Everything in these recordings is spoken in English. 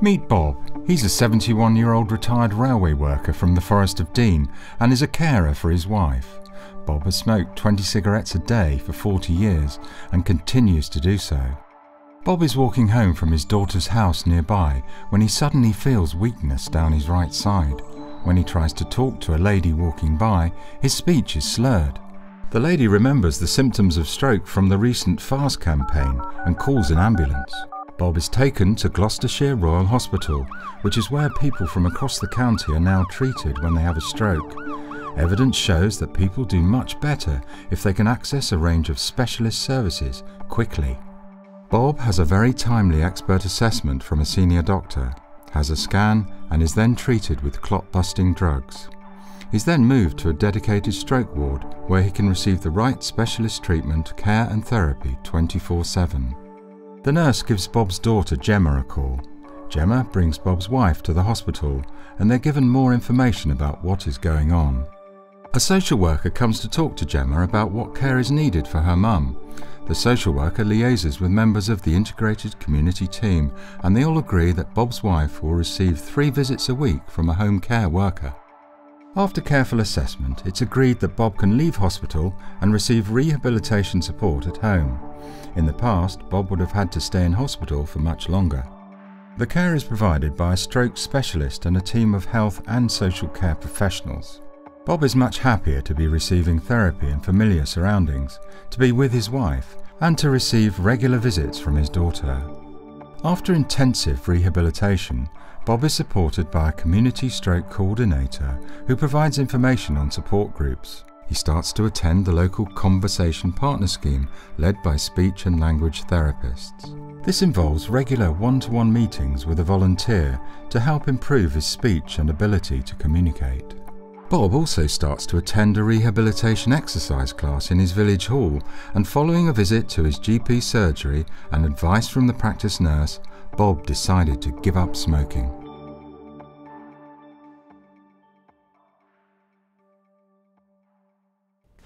Meet Bob. He's a 71-year-old retired railway worker from the Forest of Dean and is a carer for his wife. Bob has smoked 20 cigarettes a day for 40 years and continues to do so. Bob is walking home from his daughter's house nearby when he suddenly feels weakness down his right side. When he tries to talk to a lady walking by, his speech is slurred. The lady remembers the symptoms of stroke from the recent FAST campaign and calls an ambulance. Bob is taken to Gloucestershire Royal Hospital, which is where people from across the county are now treated when they have a stroke. Evidence shows that people do much better if they can access a range of specialist services quickly. Bob has a very timely expert assessment from a senior doctor, has a scan and is then treated with clot-busting drugs. He's then moved to a dedicated stroke ward where he can receive the right specialist treatment, care and therapy 24/7. The nurse gives Bob's daughter Gemma a call. Gemma brings Bob's wife to the hospital and they're given more information about what is going on. A social worker comes to talk to Gemma about what care is needed for her mum. The social worker liaises with members of the integrated community team and they all agree that Bob's wife will receive 3 visits a week from a home care worker. After careful assessment, it's agreed that Bob can leave hospital and receive rehabilitation support at home. In the past, Bob would have had to stay in hospital for much longer. The care is provided by a stroke specialist and a team of health and social care professionals. Bob is much happier to be receiving therapy in familiar surroundings, to be with his wife, and to receive regular visits from his daughter. After intensive rehabilitation, Bob is supported by a community stroke coordinator who provides information on support groups. He starts to attend the local Conversation Partner Scheme led by speech and language therapists. This involves regular one-to-one meetings with a volunteer to help improve his speech and ability to communicate. Bob also starts to attend a rehabilitation exercise class in his village hall, and following a visit to his GP surgery and advice from the practice nurse, Bob decided to give up smoking.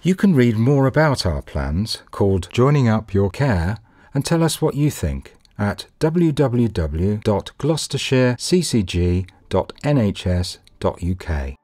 You can read more about our plans, called Joining Up Your Care, and tell us what you think at www.gloucestershireccg.nhs.uk.